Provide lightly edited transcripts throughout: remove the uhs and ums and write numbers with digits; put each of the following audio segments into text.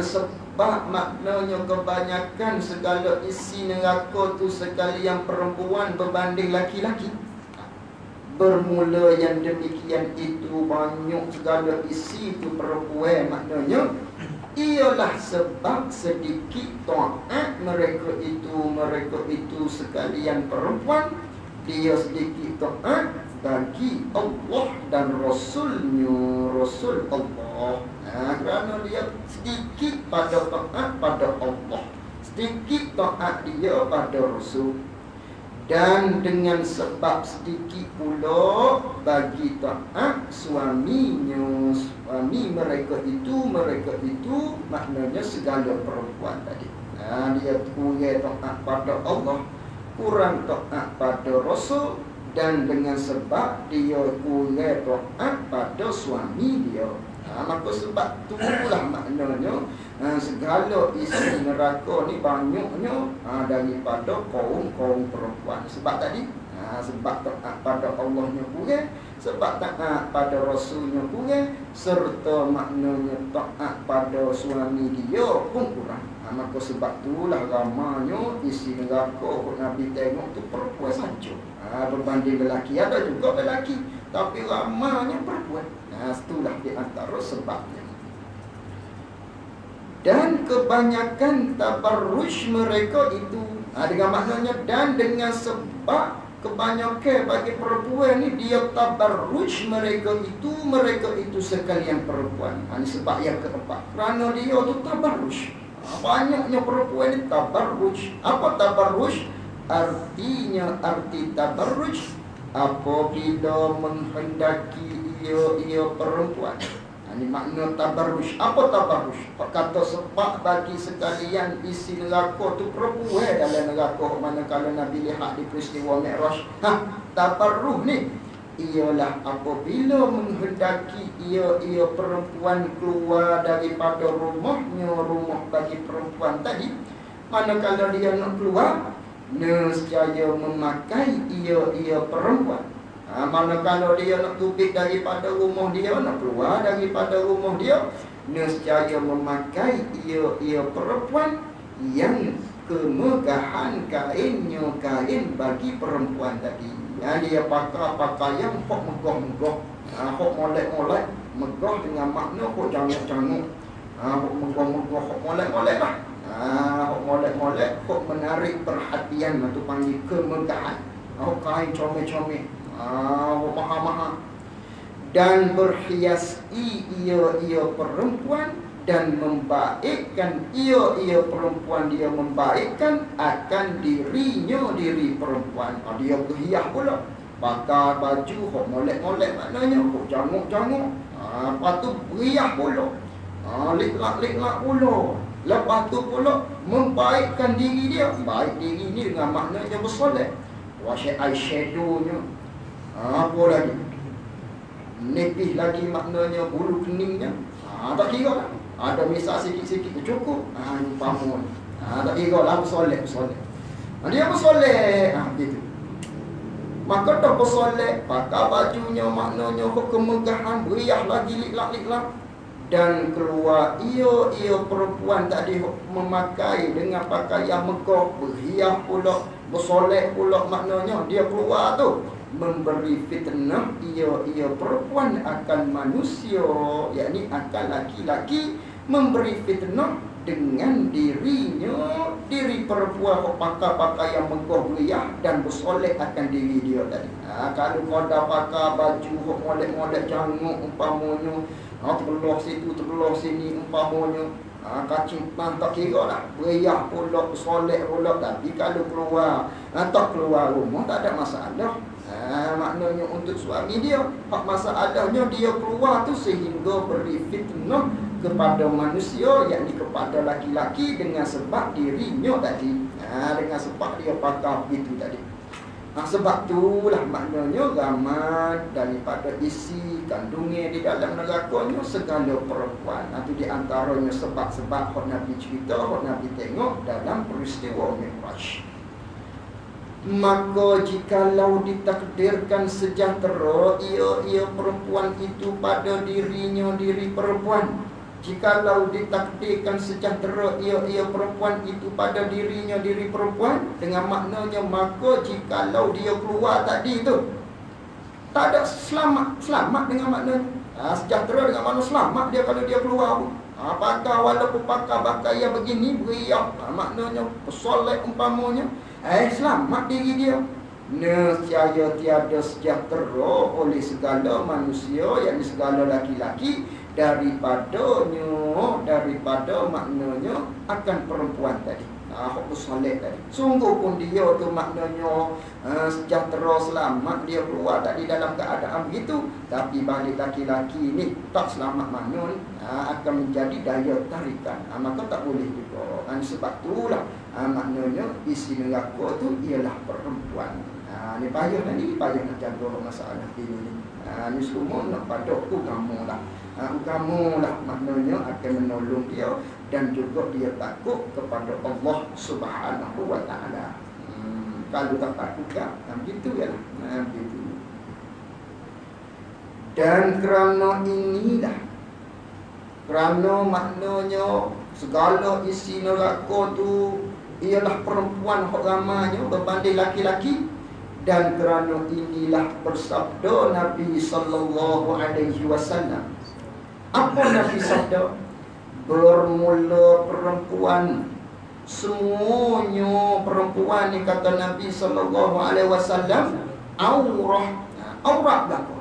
Sebab maknanya kebanyakan segala isi neraka tu sekalian perempuan berbanding laki-laki. Bermula yang demikian itu banyak segala isi tu perempuan, maknanya ialah sebab sedikit taat mereka itu sekalian perempuan, dia sedikit taat bagi Allah dan Rasulnya, Rasul Allah. Kerana dia sedikit pada taat pada Allah, sedikit taat dia pada Rasul. Dan dengan sebab sedikit pula bagi taat suaminya, suami mereka itu maknanya segala perempuan tadi. Dia kurang taat pada Allah, kurang taat pada Rasul, dan dengan sebab dia kurang taat pada suami dia. Maka sebab itulah maknanya segala isi neraka ni banyaknya daripada kaum perempuan. Sebab tadi sebab taat pada Allahnya kurang, sebab taat pada Rasulnya kurang, serta maknanya taat pada suami dia pun kurang. Maka sebab itulah ramanya isi neraka Nabi tengok tu perempuan saja. Berbanding lelaki, ada juga lelaki, tapi ramanya perempuan. Itulah di antara sebabnya. Dan kebanyakan tabarruj mereka itu, dengan maknanya dan dengan sebab kebanyakan bagi perempuan ni dia tabarruj mereka itu sekalian perempuan. Ini sebab yang keempat, kerana dia tu tabarruj. Banyaknya perempuan ni tabarruj. Apa tabarruj? Arti tabarruj apabila menghendaki ia perempuan. Ini makna tabarruj. Apa tabarruj? Kata sebab bagi sekalian isi neraka tu perempuan dalam neraka. Manakala Nabi lihat di peristiwa Mi'raj, tabarruj ni ialah apabila menghendaki ia perempuan keluar daripada rumahnya, rumah bagi perempuan tadi. Manakala dia nak keluar, nescaya memakai ia perempuan. Manakala dia nak tupik daripada rumah dia, nak keluar daripada rumah dia, nescaya memakai ia perempuan yang kemegahan kainnya, kain bagi perempuan tadi. Dia pakai pakaian hok megah-megah, hok molek-molek, megah dengan makna hok janguk-janguk, hok megah-megah, hok molek-molek lah. Hok molek-molek, hok menarik perhatian, itu panggil kemegahan. Hok kain comel-comel, hok mahal-mahal. Dan berhiasi ia perempuan, dan membaikkan ia perempuan, dia membaikkan akan dirinya, diri perempuan. Dia berhias pula, pakai baju hok molek-molek, maknanya hok janguk-janguk. Lepas tu berhias pula, lik-lak pula. Lepas tu pula membaikkan diri dia. Baik diri ni dengan maknanya bersolek, wash eyeshadownya, apa lagi, nipis lagi maknanya bulu keningnya. Tak kira lah, ada misal sikit-sikit cukup. Umpama tak kira lah, bersolek. Dia bersolek, gitu. Maka dah bersolek, pakai bajunya maknanya kemegahan, beriah lagi lik-lak. Dan keluar ia perempuan tadi memakai dengan pakaian megah, berhias pula, bersolek pula, maknanya dia keluar tu memberi fitnah ia perempuan akan manusia, yakni akan laki-laki, memberi fitnah dengan dirinya, diri perempuan yang pakai pakaian megah, beriah dan bersolek akan diri dia tadi. Kalau kau dah pakai baju molek-molek janguk umpamanya, terbelah situ, terbelah sini umpamanya, kacing pan, tak kira lah, beriah pula, bersolek pula. Tapi kalau keluar, tak keluar rumah, tak ada masalah. Maknanya untuk suami dia, masalahnya dia keluar tu sehingga beri fitnah kepada manusia, yakni kepada laki-laki dengan sebab dirinya tadi, dengan sebab dia pakai itu tadi. Sebab itulah maknanya ramai daripada isi kandungnya di dalam nerakanya segala perempuan. Itu di antaranya sebab-sebab hak Nabi cerita, hak Nabi tengok dalam peristiwa Mi'raj. Maka jikalau ditakdirkan sejahtera ia perempuan itu pada dirinya, diri perempuan, Jikalau ditakdirkan sejahtera ia perempuan itu pada diri perempuan, dengan maknanya maka jikalau dia keluar tadi tu tak ada selamat dengan makna sejahtera dengan makna selamat dia kalau dia keluar. Pakai walaupun pakai yang begini beriak, maknanya pesolek umpamanya, selamat diri dia. Nescaya tiada sejahtera oleh segala manusia, yakni segala laki-laki, daripada maknanya akan perempuan tadi. Hak soleh tadi. Sungguh pun dia tu maknanya sejahtera selamat dia keluar tadi dalam keadaan begitu, tapi balik laki-laki ni tak selamat makna ni akan menjadi daya tarikan. Maka tak boleh juga. Sebab itulah maknanya isi neraka tu ialah perempuan. Ni payah nak jaga masalah ini ni. Ni semua nak pada agama lah. Agama lah maknanya akan menolong dia, dan juga dia takut kepada Allah Subhanahu wa ta'ala. Kalau tak takut kan, begitu ya lah. Begitu. Dan kerana inilah, kerana maknanya segala isi neraka tu ialah perempuan hak ramanya berbanding laki-laki. Dan kerana inilah bersabda Nabi sallallahu alaihi wasallam. Apa Nabi sabda? Bermula perempuan, semuanya perempuan ni kata Nabi sallallahu alaihi wasallam aurat. Aurat apa?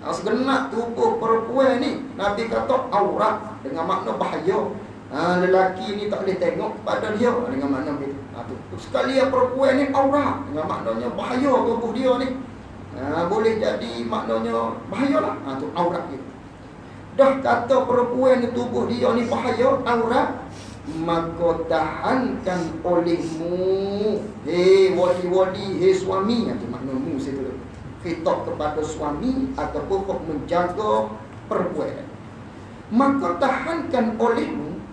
Segenap tubuh perempuan ni Nabi kata aurat dengan makna bahaya. Lelaki ni tak boleh tengok pada dia dengan makna begitu. Sekali perempuan ni aurat dengan maknanya bahaya tubuh dia ni. Boleh jadi maknanya bahayalah. Tu aurat gitu. Dah kata perempuan ni tubuh dia ni bahaya, aurat, maka tahankan olehmu, wali-wali, suami. Itu makna mu situ. Khitab kepada suami ataupun menjaga perempuan. Maka tahankan olehmu,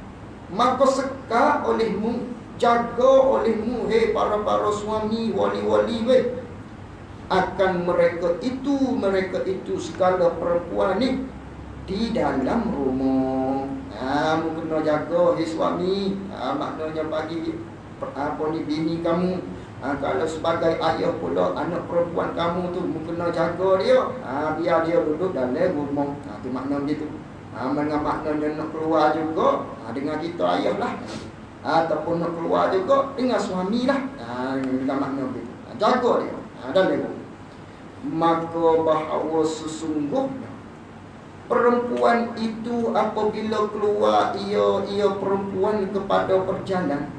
maka seka olehmu, jaga olehmu, para suami, wali-wali, akan mereka itu segala perempuan ni di dalam rumah. Kena jaga suami. Maknanya bagi ni bini kamu. Kalau sebagai ayah pula anak perempuan kamu tu kena jaga dia. Biar dia duduk dalam rumah. Tu makna begitu. Dengan maknanya nak keluar juga dengan kita ayah lah. Ataupun nak keluar juga dengan suami lah. Dengan makna begitu. Jaga dia dalam rumah. Maka bahawa sesungguhnya perempuan itu apabila keluar ia perempuan kepada perjalanan.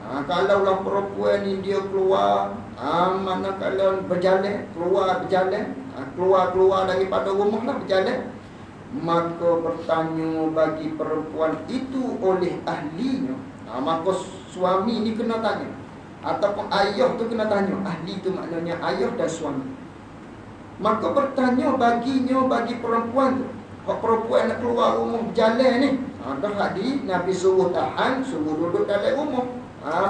Kalaulah perempuan ni dia keluar, manakala berjalan, keluar daripada rumah lah berjalan, maka bertanya bagi perempuan itu oleh ahlinya. Maka suami ni kena tanya, ataupun ayah tu kena tanya. Ahli tu maknanya ayah dan suami. Maka bertanya baginya, bagi perempuan tu. Kalau perempuan nak keluar rumah berjalan ni, dah hadis Nabi suruh tahan, suruh duduk dalam rumah.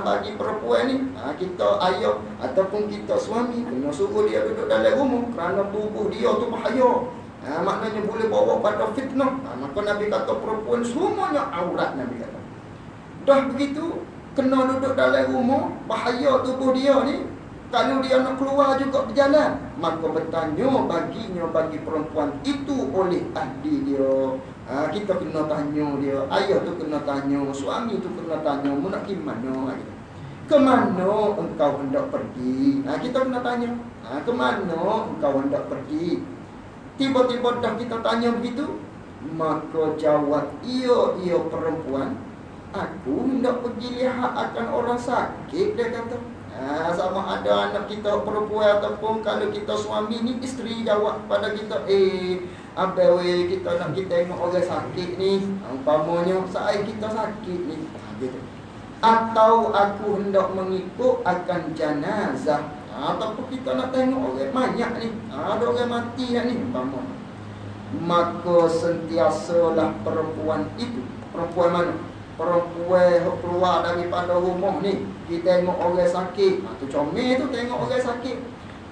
Bagi perempuan ni, kita ayah ataupun kita suami kena suruh dia duduk dalam rumah, kerana tubuh dia tu bahaya. Maknanya boleh bawa pada fitnah. Maka Nabi kata perempuan semuanya aurat. Nabi kata dah begitu, kena duduk dalam rumah, bahaya tubuh dia ni. Kalau dia nak keluar juga berjalan, maka bertanya baginya, bagi perempuan itu oleh ahli dia. Kita kena tanya dia. Ayah tu kena tanya, suami tu kena tanya, mu nak pergi mana? Ke mana engkau hendak pergi? Kita kena tanya, ke mana engkau hendak pergi? Tiba-tiba dah kita tanya begitu, maka jawab ia perempuan, aku hendak pergi lihat akan orang sakit. Dia kata, sama ada anak kita perempuan ataupun kalau kita suami ni, isteri jawab pada kita, abai kita nak kita tengok orang sakit ni, umpamanya saya kita sakit ni, gitu. Atau aku hendak mengikut akan jenazah, ataupun kita nak tengok orang mayat ni, ada orang mati ni, umpamanya. Maka sentiasalah perempuan itu. Perempuan mana? Perempuan keluar daripada rumah ni, kita tengok orang sakit, tu comel tu tengok orang sakit,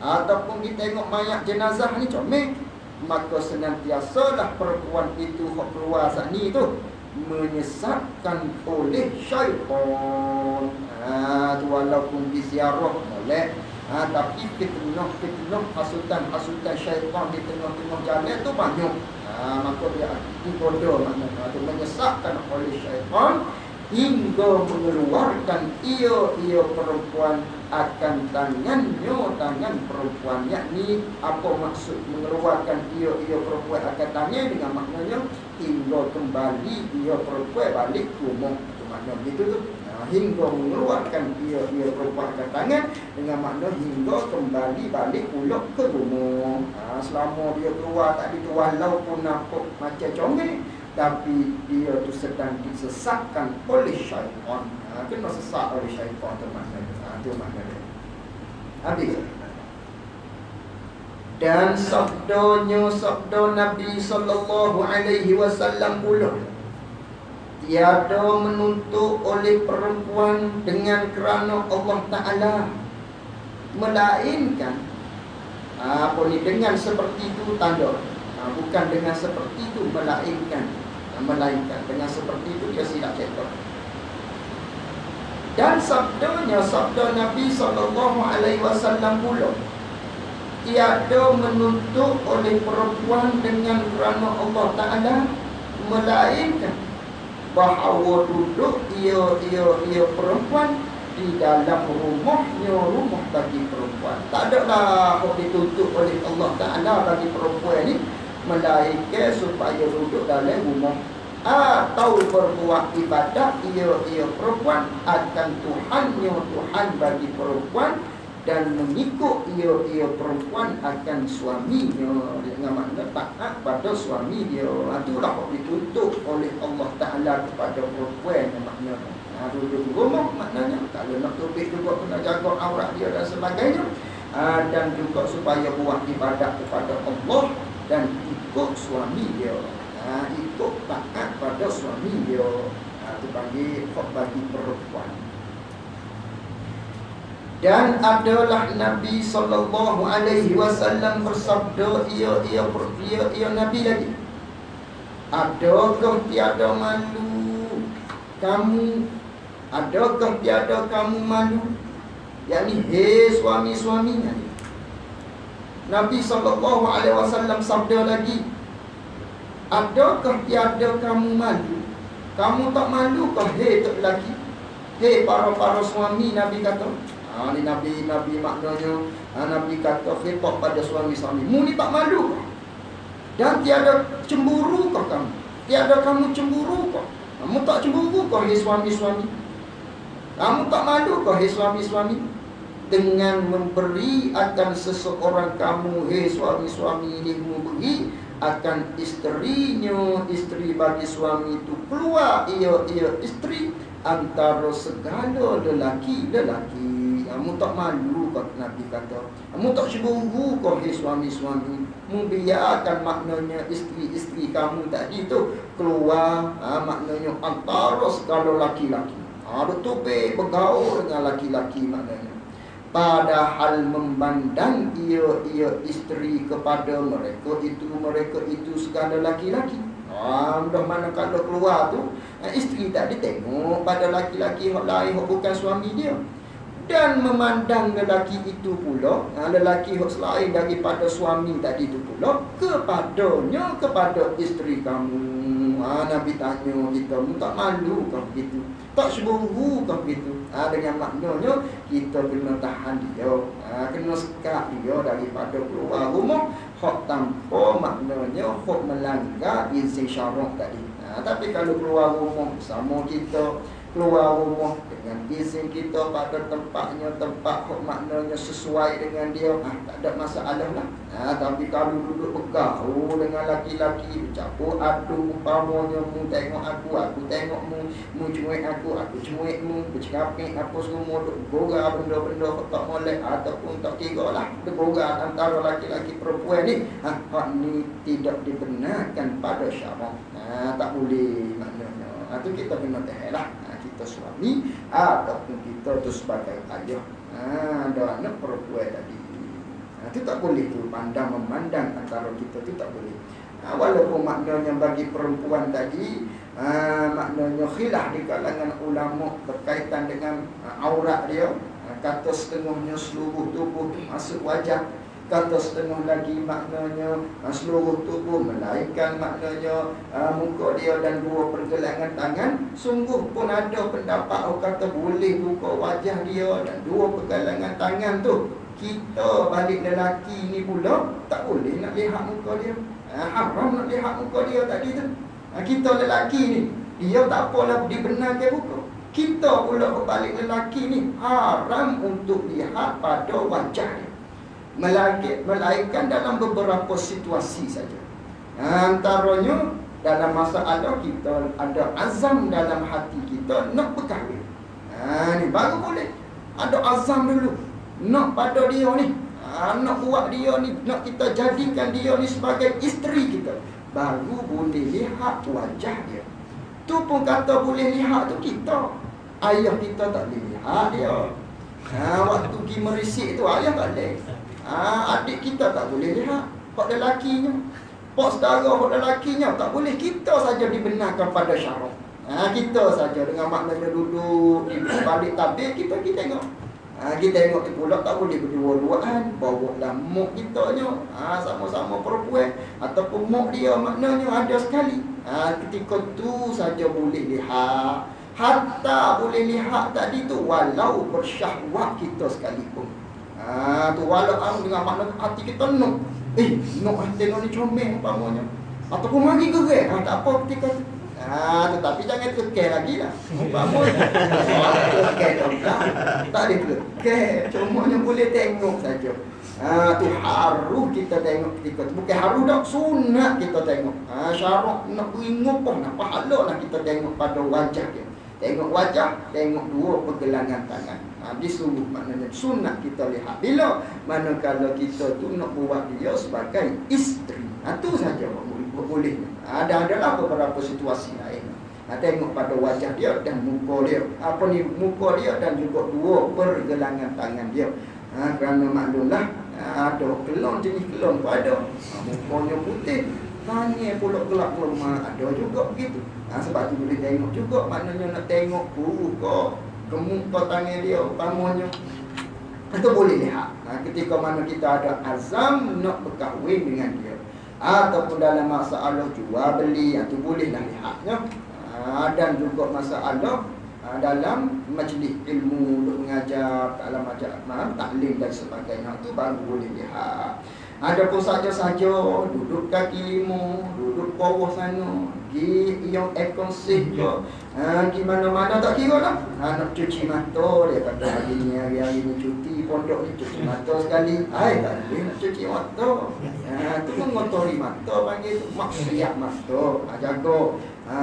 ataupun kita tengok mayat jenazah ni comel. Maka senantiasalah perempuan itu keluar saat ni tu menyesatkan oleh syaitan. Tu walaupun diziarah boleh, tapi fitnah hasutan syaitan di tengah-tengah jalan tu banyak. Maka dia digoda, maknanya tu menyesatkan oleh syaitan hingga mengeluarkan ia perempuan akan tangan perempuan. Yakni apa maksud mengeluarkan ia perempuan akan tangan, dengan maknanya hingga kembali ia perempuan balik ke rumah. Itu makna begitu tu. Hingga mengeluarkan ia perempuan akan tangan, dengan makna hingga kembali balik pulak ke rumah. Selama dia keluar tadi tu, walaupun nampak macam comel, tapi dia tu sedang disesatkan oleh syaitan. Kena sesak oleh syaitan tu maknanya. Itu maknanya. Habis. Dan sabda Nabi sallallahu alaihi wasallam pula, tiada menuntut oleh perempuan dengan kerana Allah Ta'ala, melainkan dengan seperti itu tanda. Bukan dengan seperti itu, melainkan dengan seperti itu dia silap cetak. Dan sabda Nabi sallallahu alaihi wasallam pula, tiada menuntut oleh perempuan dengan kerana Allah Ta'ala, melainkan bahawa duduk ia perempuan di dalam rumah bagi perempuan. Tak adalah dituntut oleh Allah Ta'ala bagi perempuan ni, melainkan supaya duduk dalam rumah atau berbuat ibadat ia perempuan akan Tuhan bagi perempuan, dan mengikut ia perempuan akan suaminya, dengan makna taat pada suami dia. Itulah yang dituntut oleh Allah Ta'ala kepada perempuan, maknanya duduk di rumah, maknanya kalau nak tubik juga kena jaga aurat dia dan sebagainya, dan juga supaya buat ibadat kepada Allah dan ikut suami dia, ikut taat pada suami dia. Itu bagi perempuan. Dan adalah Nabi sallallahu alaihi wasallam bersabda, ia Nabi lagi, adakah tiada malu kamu? Adakah tiada kamu malu? Yakni hei suami-suaminya. Nabi sallallahu alaihi wasallam sabda lagi, adakah tiada kamu malu? Kamu tak malu kah hei tok lelaki? Hei para suami, Nabi kata. Ni Nabi maknanya, Nabi kata khitab pada suami-suami, mu ni tak malu kah? Dan tiada cemburu kah kamu? Tiada kamu cemburu kah? Kamu tak cemburu kah hei suami-suami? Kamu tak malu kah hei suami-suami? Dengan memberi akan seseorang kamu, hei suami-suami ini, memberi akan isterinya, isteri bagi suami itu keluar ia isteri antara segala lelaki. Kamu tak malu kah? Nabi kata, kamu tak cemburu kah hei suami-suami? Membiarkan maknanya isteri-isteri kamu tadi tu keluar, maknanya antara segala laki-laki. Bertubik bergaul dengan laki-laki maknanya. Padahal memandang ia isteri kepada mereka itu segala laki-laki. Dah mana kalau keluar tu, isteri tak ditengok pada laki-laki yang lain yang bukan suami dia. Dan memandang lelaki itu pula, lelaki yang selain daripada suami tadi itu pula, kepada isteri kamu. Nabi tanya kita, tak malu kah begitu? Tak cemburu kah begitu? Dengan maknanya kita kena tahan dia, kena sekat dia daripada keluar rumah hak tanpa maknanya hak melanggar izin syarak tadi. Tapi kalau keluar rumah bersama kita, keluar rumah dengan izin kita pada tempatnya, tempat hak maknanya sesuai dengan dia, tak ada masalah lah. Tapi kalau duduk bergaul dengan laki-laki, bercampur aduk, umpamanya mu tengok aku tengok mu cuek aku cuek mu, bercakap apa semua, bergora benda-benda tak molek ataupun tak kira lah, bergora antara laki-laki perempuan ni, hak ni tidak dibenarkan pada syarak. Tak boleh maknanya. Itu kita kena tahan lah, kita suami ataupun kita tu sebagai ayah, ada anak perempuan tadi, itu tak boleh tu memandang antara kita tu tak boleh. Walaupun maknanya bagi perempuan tadi maknanya khilaf di kalangan ulama berkaitan dengan aurat dia. Kata setengahnya seluruh tubuh masuk wajah, kata setengah lagi maknanya seluruh tubuh, melainkan maknanya muka dia dan dua pergelangan tangan. Sungguh pun ada pendapat orang kata boleh buka wajah dia dan dua pergelangan tangan tu. Kita balik lelaki ni pula tak boleh nak lihat muka dia. Haram nak lihat muka dia tadi tu. Kita lelaki ni, dia tak apalah dibenarkan buka. Kita pula berbalik lelaki ni haram untuk lihat pada wajah dia, melainkan dalam beberapa situasi saja. Antaranya dalam masalah kita ada azam dalam hati kita nak berkahwin. Ni baru boleh. Ada azam dulu nak pada dia ni, nak buat dia ni, nak kita jadikan dia ni sebagai isteri kita, baru boleh lihat wajah dia. Tu pun kata boleh lihat tu kita. Ayah kita tak boleh lihat dia. Waktu pergi merisik tu ayah tak boleh. Adik kita tak boleh lihat. Pak lelakinya, pak saudara pak lelakinya tak boleh. Kita saja dibenarkan pada syarak. Kita saja dengan maknanya duduk di balik tabir kita tengok. Kita tengok pula tak boleh berdua-duaan. Bawa lah mok kitanya, sama-sama perempuan, ataupun mok dia maknanya ada sekali. Ketika tu saja boleh lihat. Hatta boleh lihat tadi tu walau bersyahwat kita sekalipun. Tu walau dengan makna hati kita nak tengok ni comel umpamanya, ataupun mari gerak, tak apa ketika tu. Tetapi jangan kekeh lagi lah umpamanya. Kekeh tak ada kekeh, cumanya boleh tengok saja. Tu haru kita tengok ketika tu. Bukan haru dah, sunat kita tengok. Syarak nak beringup nak pahala nak kita tengok pada wajah dia. Tengok wajah, tengok dua pergelangan tangan. Disuruh maknanya sunat kita lihat. Bila manakala kita tu nak buat dia sebagai isteri. Itu saja boleh. Adalah beberapa situasi lain. Tengok pada wajah dia dan muka dia. Muka dia dan juga dua pergelangan tangan dia. Kerana maklumlah ada kelon, jenis kelon pun ada. Mukanya putih, tangan pula gelap lemah, ada juga begitu. Sebab tu boleh tengok juga, maknanya nak tengok muka, muka tangan dia umpamanya. Itu boleh lihat. Ketika mana kita ada azam nak berkahwin dengan dia, ataupun dalam masalah jual beli, itu bolehlah lihatnya. Dan juga masalah dalam majlis ilmu, untuk mengajar dalam taklim dan sebagainya, itu baru boleh lihat. Ada pun saja-saja duduk kaki lima, duduk bawah sana, pergi yang ekonsih je. Di mana-mana tak kira lah. Nak cuci mata, dia kata hari ni cuti, pondok ni cuci mata sekali. Tak boleh nak cuci mata. Itu mengotori mata, panggil tu maksiat mata. Jaga,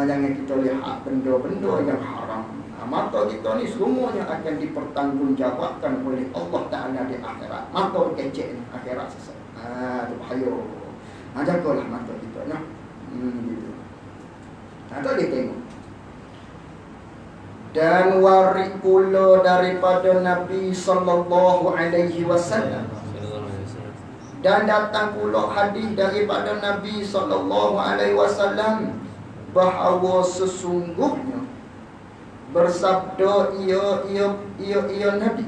jangan kita lihat benda-benda yang haram. Mata kita ni semuanya akan dipertanggungjawabkan oleh Allah Ta'ala di akhirat. Mata kecek ni, akhirat sesat. Itu bahaya. Jagalah mata kita nah. Gitu. Tak dia tengok. Dan warik pula daripada Nabi sallallahu alaihi wasallam. Dan datang pula hadis daripada Nabi sallallahu alaihi wasallam bahawa sesungguhnya bersabda ia Nabi.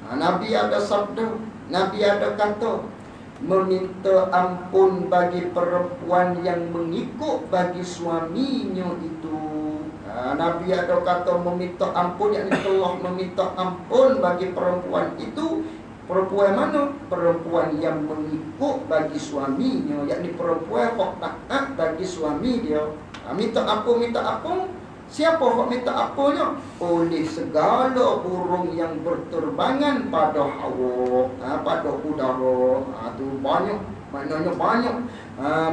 Nabi ada sabda, Nabi ada kata, meminta ampun bagi perempuan yang mengikut bagi suaminya itu. Nabi ada kata meminta ampun, yakni Allah meminta ampun bagi perempuan itu. Perempuan mana? Perempuan yang mengikut bagi suaminya, yakni perempuan yang taat bagi suami dia. Minta ampun. Siapa yang minta ampunnya? Oleh segala burung yang berterbangan pada hawa, pada udara. Itu banyak, maknanya banyak.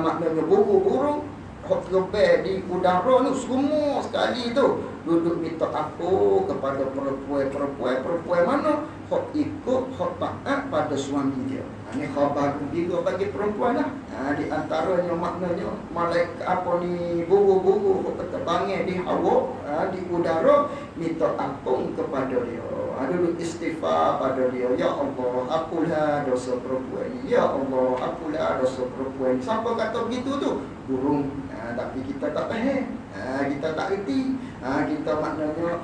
Maknanya burung hok terbang di udara tu semua sekali tu duduk minta ampun kepada perempuan mana hok ikut, hok taat pada suami dia. Ini khabar gembira bagi perempuan lah. Di antaranya maknanya malaikat burung-burung hok berterbangan di hawa, di udara, minta minta ampun kepada dia. Duduk istighfar pada dia. Ya Allah, apalah dosa perempuan ni. Ya Allah, apalah dosa perempuan ni. Siapa kata begitu tu? Burung. Tapi kita tak faham. Kita tak reti. Kita maknanya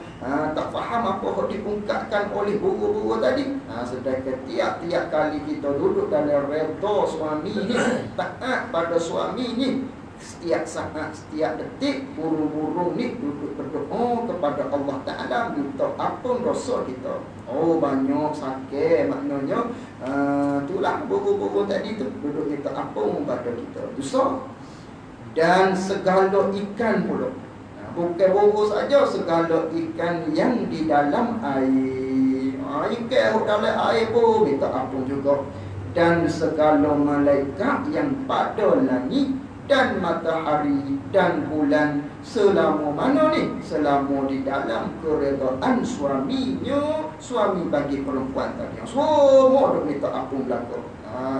tak faham apa yang diungkapkan oleh guru-guru tadi. Sedangkan tiap-tiap kali kita duduk dalam redha suami ni, taat pada suami ni, setiap saat, setiap detik, burung-burung ni duduk berdoa kepada Allah Ta'ala, minta ampun dosa kita. Banyak sakit maknanya. Itulah burung-burung tadi tu duduk minta ampun pada kita. Dosa. Dan segala ikan pula. Bukan burung saja, segala ikan yang di dalam air. Ikan dalam air pun minta ampun juga. Dan segala malaikat yang pada langit dan matahari dan bulan, selama mana ni? Selama di dalam keredaan suaminya, suami bagi perempuan tadi. Semua duk minta ampun belaka.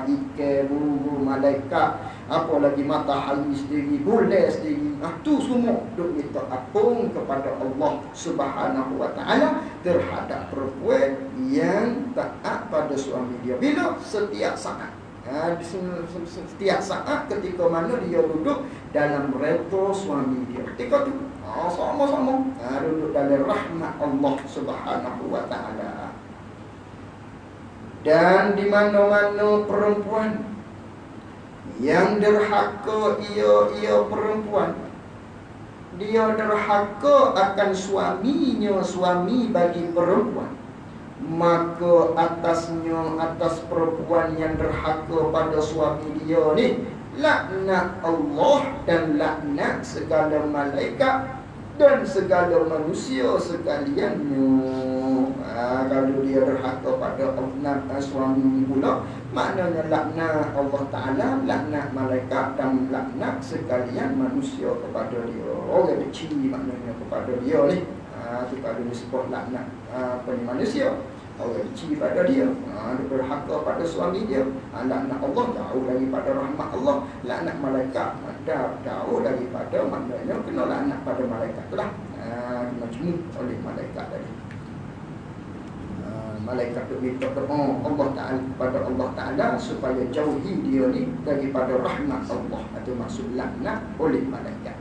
Ikan, burung, malaikat, apa lagi matahari sendiri, bulan sendiri, tu semua duk minta ampun kepada Allah Subhanahu wa Ta'ala terhadap perempuan yang taat pada suami dia. Bila? Setiap saat. Setiap saat ketika mana dia duduk dalam redha suami dia, ketika tu sama-sama duduk dalam rahmat Allah Subhanahu wa Ta'ala. Dan di mana-mana perempuan yang derhaka, ia perempuan, dia derhaka akan suaminya, suami bagi perempuan, maka atas perempuan yang derhaka pada suami dia ni, laknat Allah dan laknat segala malaikat dan segala manusia sekaliannya. Kalau dia derhaka pada suami pula, maknanya laknat Allah Ta'ala, laknat malaikat dan laknat sekalian manusia kepada dia. Orang benci maknanya kepada dia ni. Itu kalau disebut laknat manusia, orang benci pada dia, dia berhaka pada suami dia. Laknat Allah jauh daripada rahmat Allah. Laknat malaikat jauh daripada, maknanya kena laknat pada malaikat tu lah. Kena cemuk oleh malaikat tadi. Malaikat tu minta doa Allah Ta'ala kepada Allah Ta'ala supaya jauhi dia ni daripada rahmat Allah. Itu maksud laknat oleh malaikat.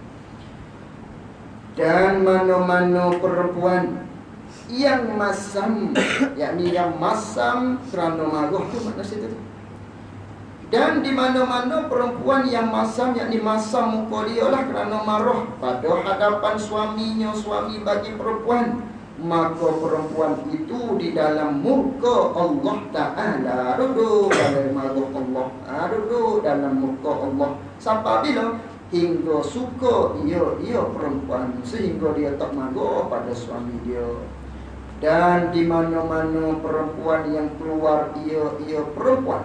Dan mana-mana perempuan yang masam, yakni yang masam kerana marah tu makna situ tu. Dan di mana-mana perempuan yang masam, yakni masam muka dia lah kerana marah pada hadapan suaminya, suami bagi perempuan, maka perempuan itu di dalam murka Allah Ta'ala, duduk dalam marah Allah, duduk dalam murka Allah. Sampai bila? Hingga suka ia perempuan, sehingga dia tak marah pada suami dia. Dan di mana-mana perempuan yang keluar ia perempuan,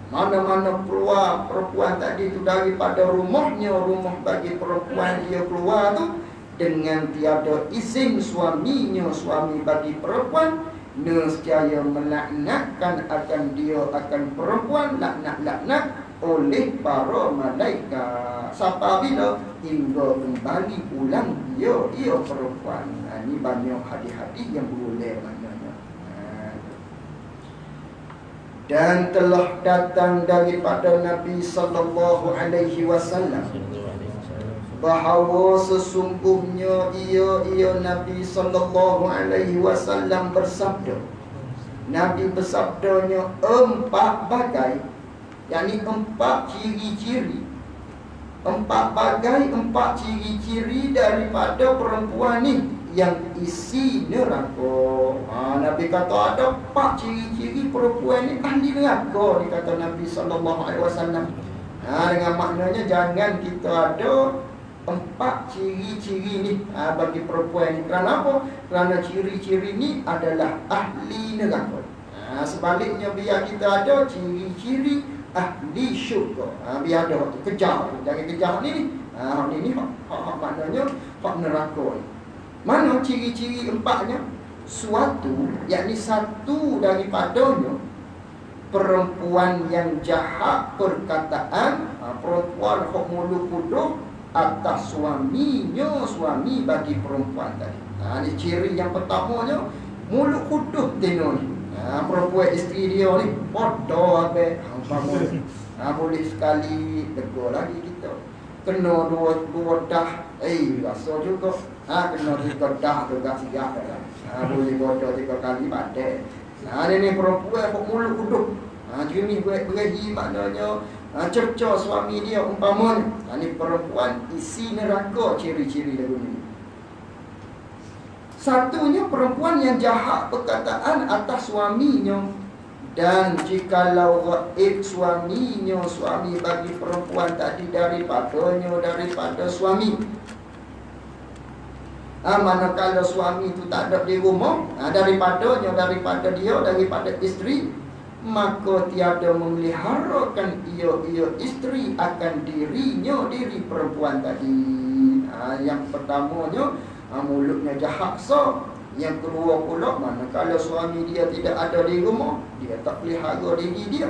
mana-mana keluar perempuan tadi tu daripada rumahnya, rumah bagi perempuan dia keluar tu dengan tiada izin suaminya, suami bagi perempuan, nescaya melaknatkan akan dia, akan perempuan, laknat-laknat oleh para malaikat. Sampai bila? Hingga kembali pulang ia perempuan. Ini banyak hadis-hadis yang berulang maknanya. Dan telah datang daripada Nabi sallallahu alaihi wasallam bahawa sesungguhnya ia Nabi sallallahu alaihi wasallam bersabda. Nabi bersabdanya 4 bagai, yakni 4 ciri-ciri, 4 bagai, 4 ciri-ciri daripada perempuan ni yang isi neraka. Nabi kata ada 4 ciri-ciri perempuan ni ahli neraka, ni kata Nabi sallallahu alaihi wasallam. Dengan maknanya jangan kita ada 4 ciri-ciri ni bagi perempuan ni. Kerana apa? Kerana ciri-ciri ni adalah ahli neraka. Sebaliknya biar kita ada ciri-ciri ahli syurga. Biar ada waktu kejar. Jangan kejar ni. Ni maknanya hak neraka ni. Mana ciri-ciri 4-nya? Suatu, yakni satu daripadanya, perempuan yang jahat perkataan, perempuan hak mulut kuduh, atas suaminya, suami bagi perempuan tadi. Ini ciri yang pertamanya, mulut kuduh tino ni. Perempuan isteri dia ni bodoh habis. Boleh sekali tegur lagi kita. Kena dua dah. Rasa juga. Kena 3 dah juga siap dah. Boleh bodoh 3 kali badai. Ni perempuan kok mulut kuduh. Jenis berahi maknanya cerca suami dia umpamanya. Ni perempuan isi neraka ciri-ciri lagu ni. Satunya perempuan yang jahat perkataan atas suaminya. Dan jikalau gaib suaminya, suami bagi perempuan tadi daripada suami. Manakala suami itu tak ada di rumah, daripada isteri, maka tiada memeliharakan ia isteri akan diri perempuan tadi. Yang pertamanya, mulutnya jahat Yang kedua pula, manakala suami dia tidak ada di rumah, dia tak pelihara diri dia.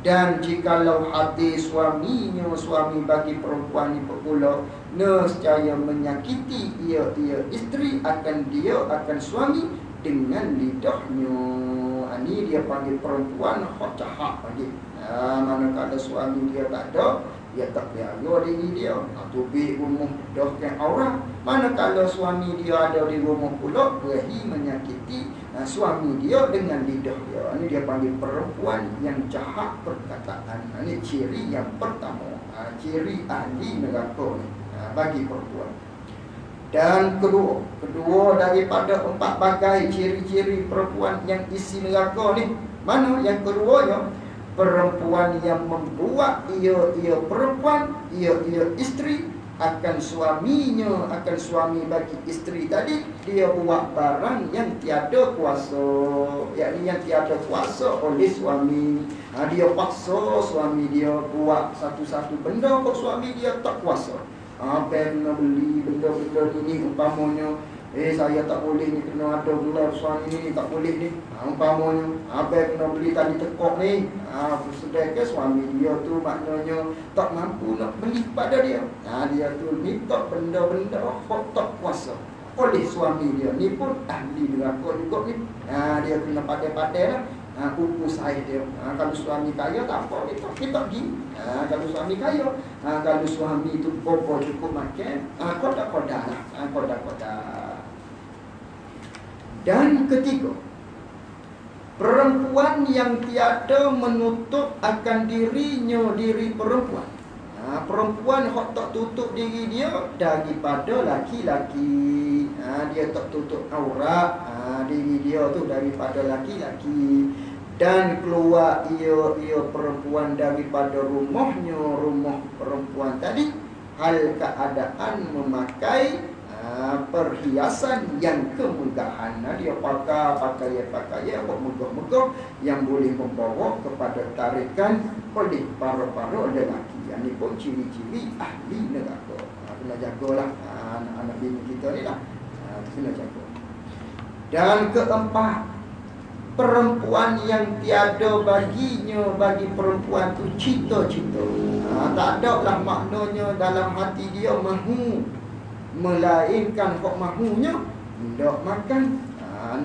Dan jikalau hati suaminya, suami bagi perempuan itu pula nescaya menyakiti ia isteri akan suami dengan lidahnya. Ini dia panggil perempuan hak jahat panggil. Manakala suami dia tak ada, dia tak pelihara diri dia, tubik rumah dohkan aurat. Manakala suami dia ada di rumah pula, berahi menyakiti suami dia dengan lidah dia. Ini dia panggil perempuan yang jahat perkataan. Ini ciri yang pertama, ciri ahli neraka ni bagi perempuan. Dan kedua daripada 4 bagai ciri-ciri perempuan yang isi neraka ni, mana yang keduanya? Perempuan yang membuat ia perempuan, ia isteri akan suaminya, akan suami bagi isteri tadi, dia buat barang yang tiada kuasa, yakni yang tiada kuasa oleh suami. Dia paksa suami dia buat satu-satu benda kok suami dia tak kuasa. Kena beli benda-benda ini umpamanya, saya tak boleh ni, kena ada gelar suami ni, tak boleh ni. Umpamanya, kena beli tali tekok ni. Sedangkan suami dia tu maknanya tak mampu nak beli pada dia. Dia tu minta benda-benda tak kuasa oleh suami dia. Ni pun ahli neraka juga ni. Dia kena pandai-pandai lah. Ukur saya dia. Kalau suami kaya tak apa, kita pergi. Kalau suami kaya, kalau suami tu popo cukup makan, kodak-kodak lah. Kodak-kodak. Dan ketiga, perempuan yang tiada menutup akan diri perempuan. Perempuan yang tak tutup diri dia daripada laki-laki. Dia tak tutup aurat diri dia tu daripada laki-laki. Dan keluar ia perempuan daripada rumah perempuan tadi, hal keadaan memakai perhiasan yang kemegahan. Dia pakai pakaian megah-megah yang boleh membawa kepada tarikan oleh para lelaki. Ini pun ciri-ciri ahli neraka. Kena jagalah anak-anak bini kita ni lah. Kena jaga. Dan keempat, perempuan yang tiada bagi perempuan tu cita-cita. Tak ada lah maknanya dalam hati dia mahu, melainkan kok mahunya nak makan.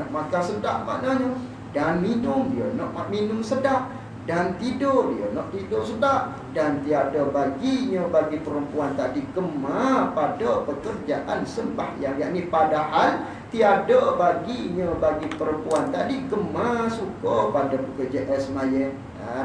Nak makan sedap maknanya. Dan minum, dia nak minum sedap. Dan tidur, dia nak tidur sedap. Dan tiada bagi perempuan tadi gemar pada pekerjaan sembahyang. Yakni padahal tiada bagi perempuan tadi gemar suka pada pekerjaan sembahyang.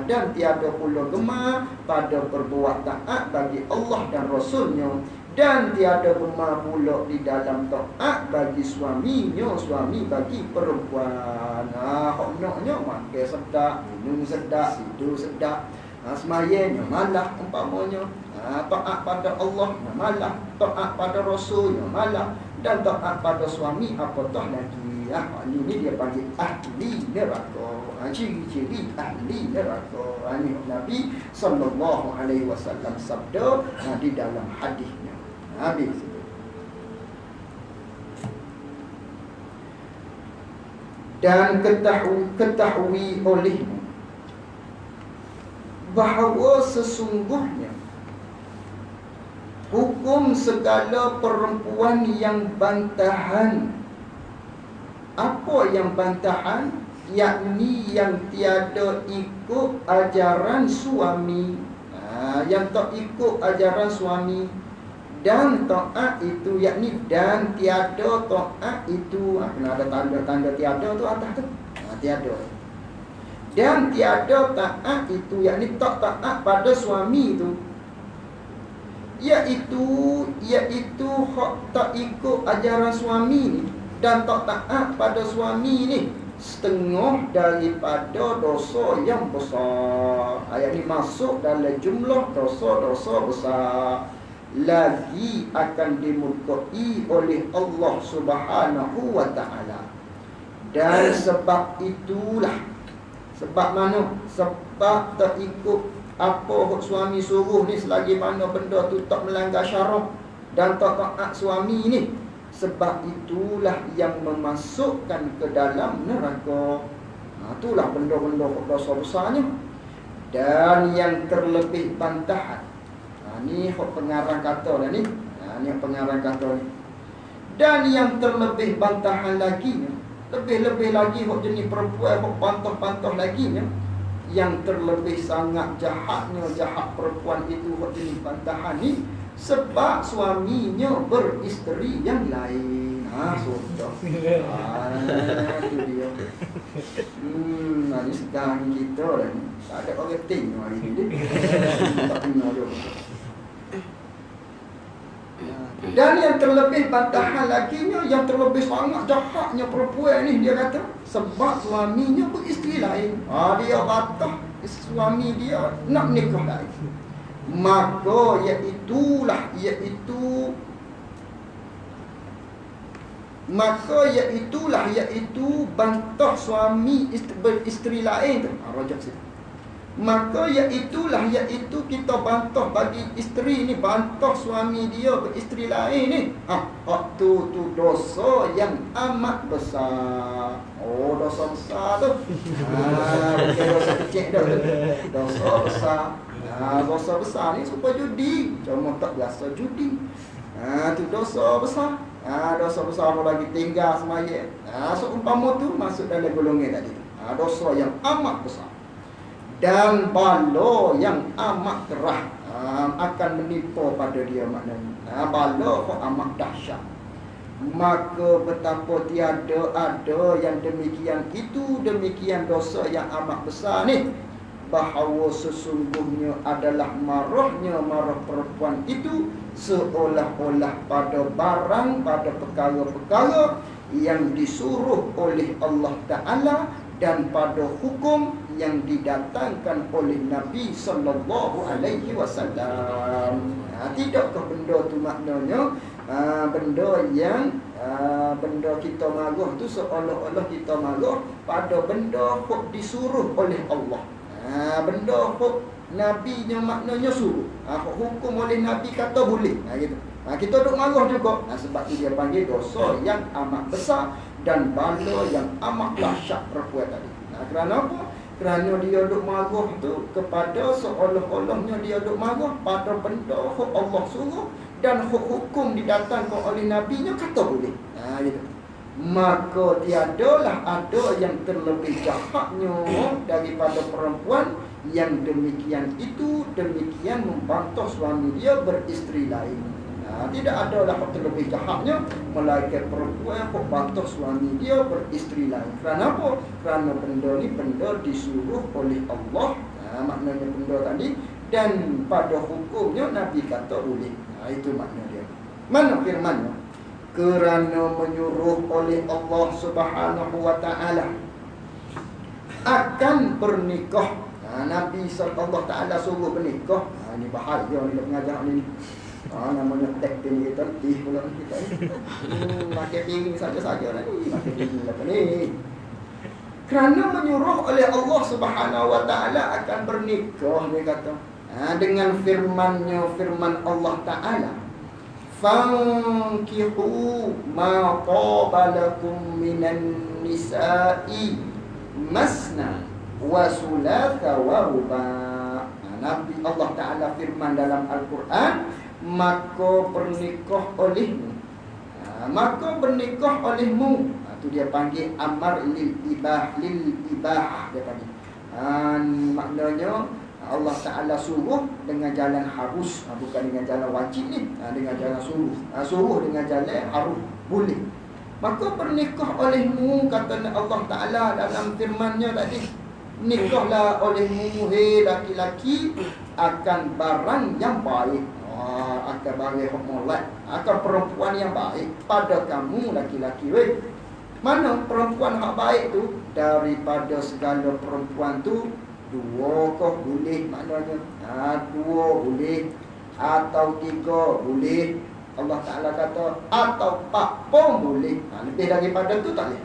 Dan tiada pula gemar pada berbuat taat bagi Allah dan Rasulnya. Dan tiada gemar pula di dalam taat bagi suaminya, suami bagi perempuan. Honoknya makan sedap, minum sedap, tidur sedap. Semayang malah umpamanya. Taat pada Allah malah, taat pada Rasulnya malah, dan taat pada suami apatah lagi. Ini dia panggil ahli neraka. Ciri-ciri ahli neraka. Ini Nabi SAW sabda di dalam hadisnya. Habis. Dan ketahui olehmu bahawa sesungguhnya hukum segala perempuan yang bantahan. Apa yang bantahan? Yakni yang tiada ikut ajaran suami, yang tak ikut ajaran suami. Dan taat itu, yakni dan tiada taat itu, kena ada tanda-tanda tiada tu atas tu, tiada. Dan tiada taat itu, yakni tak taat pada suami itu, Iaitu hak tak ikut ajaran suami ni dan tak taat pada suami ni, setengah daripada dosa yang besar. Ayat ni masuk dalam jumlah dosa-dosa besar, lagi akan dimurkai oleh Allah Subhanahu wa ta'ala. Dan sebab itulah, sebab mana? Sebab tak ikut apa suami suruh ni, selagi mana benda tu tak melanggar syarak dan tak taat suami ni, sebab itulah yang memasukkan ke dalam neraka. Itulah benda-benda dosa besarnya. Dan yang terlebih bantahan, ni hak pengarang kata dah ni. Ni pengarang kata ni. Dan yang terlebih bantahan lagi, lebih-lebih lagi hak jenis perempuan, hak pantah-pantah lagi ni, yang terlebih sangat jahatnya, jahat perempuan itu hak jenis bantahan ni, sebab suaminya beristeri yang lain. Sudah. Itu dia. Ni sedang kita dah ni. Tak ada orang tengok hari ni. Tak tengok dia. Dan yang terlebih bantahan laginya, yang terlebih sangat jahatnya perempuan ni, dia kata sebab suaminya beristeri lain. Dia bantah suami dia nak nikah lagi. Maka iaitu bantah suami beristeri lain tu. Rajak situ. Maka iaitu kita bantah bagi isteri ni, bantah suami dia beristeri lain ni. Tu dosa yang amat besar. Dosa besar tu. Bukan dosa kecil dah. Dosa besar. Dosa besar ni supaya judi. Cuma tak biasa judi. Tu dosa besar. Dosa besar lagi tinggal semaya. Seumpama tu masuk dalam golongan tadi. Dosa yang amat besar. Dan bala yang amat kerah akan menimpa pada dia maknanya. Bala kok amat dahsyat. Maka betapa tiada ada yang demikian itu, demikian dosa yang amat besar ni, bahawa sesungguhnya adalah marah perempuan itu seolah-olah pada barang, pada perkara-perkara yang disuruh oleh Allah Ta'ala dan pada hukum yang didatangkan oleh Nabi sallallahu alaihi wasallam. Tidakkah benda tu maknanya benda yang benda kita marah tu seolah-olah kita marah pada benda yang disuruh oleh Allah. Benda yang Nabi-nya maknanya suruh. Hukum oleh Nabi kata boleh. Gitu. Kita duk marah juga. Sebab tu dia panggil dosa yang amat besar dan bala yang amat dahsyat perbuatan tadi. Kerana apa? Kerana dia duk marah tu kepada seolah-olahnya dia duk marah pada benda yang Allah suruh dan hukum didatangkan oleh Nabi-nya kata boleh. Gitu. Maka tiadalah ada yang terlebih jahatnya daripada perempuan yang demikian itu, demikian membantah suami dia beristeri lain. Tidak ada lah terlebih jahatnya melainkan perempuan yang bantah suami dia beristeri lain. Kerana apa? Kerana benda ni benda disuruh oleh Allah. Maknanya benda tadi, dan pada hukumnya Nabi kata boleh. Itu makna dia. Mana firmannya? Kerana menyuruh oleh Allah Subhanahu wa ta'ala akan bernikah. Nabi sallallahu ta'ala suruh bernikah. Ini bahaya ni pengajar ni. Namanya teknik kita pula kita ni. Makan piring saja-saja lah ni. Makan piring apa ni. Kerana menyuruh oleh Allah Subhanahu wa ta'ala akan bernikah, dia kata. Dengan firman Allah Ta'ala, fankihu ma qabalakum minan nisa'i masna wa sulatha wa ruba'. Nabi Allah Ta'ala firman dalam Al-Quran, maka bernikah olehmu. Maka bernikah olehmu. Tu dia panggil amar lil ibah dia panggil. Maknanya Allah Ta'ala suruh dengan jalan harus, bukan dengan jalan wajib ni, dengan jalan suruh. Suruh dengan jalan harus, boleh. Maka bernikah olehmu, kata Allah Ta'ala dalam firman-Nya tadi, nikahlah olehmu hei laki-laki akan barang yang baik. Akan barang homolat, akan perempuan yang baik pada kamu laki-laki. Mana perempuan yang baik tu? Daripada segala perempuan tu, dua kau boleh, maknanya dua boleh, atau tiga boleh. Allah Ta'ala kata atau 4 pun boleh. Lebih daripada tu tak boleh.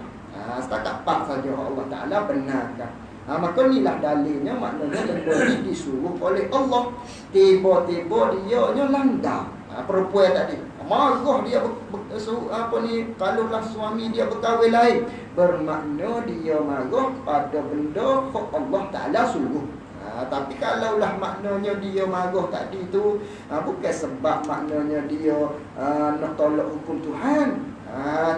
Setakat 4 saja Allah Ta'ala benarkan. Maka inilah dalilnya, maknanya benda ni disuruh oleh Allah. Tiba-tiba dia langgar. Perempuan tadi marah dia kalaulah suami dia berkahwin lain, bermakna dia marah pada benda Allah Ta'ala suruh. Tapi kalaulah maknanya dia marah tadi tu bukan sebab maknanya dia nak tolak hukum Tuhan,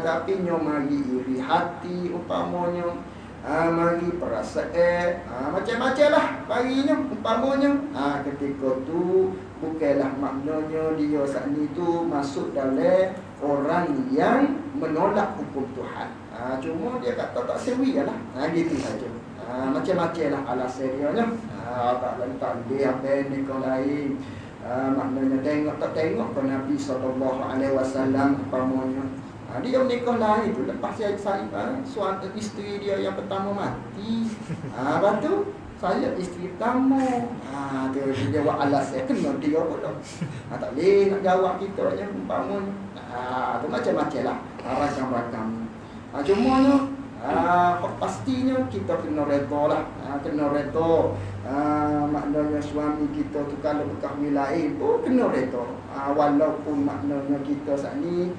tapi dia mari iri hati umpamanya, mari perasaan, macam-macam lah barinya umpamanya. Ketika tu bukanlah maknanya dia saat ni tu masuk dalam orang yang menolak hukum Tuhan. Cuma dia kata tak sewi lah. Gitu saja. Macam-macam lah alasan dia nya. Tak boleh apa nikah lain. Maknanya tengok tak tengok ke Nabi SAW umpamanya. Dia menikah lain tu lepas suami isteri dia yang pertama mati. Lepas tu saya isteri pertama. Dia jawab alasan kena dia pula. Tak boleh nak jawab kita je umpamanya. Tu macam-macam lah ragam-ragam. Cumanya pastinya kita kena reda lah. Kena reda. Maknanya suami kita tu kalau berkahwin lain pun kena reda. Walaupun maknanya kita saat ni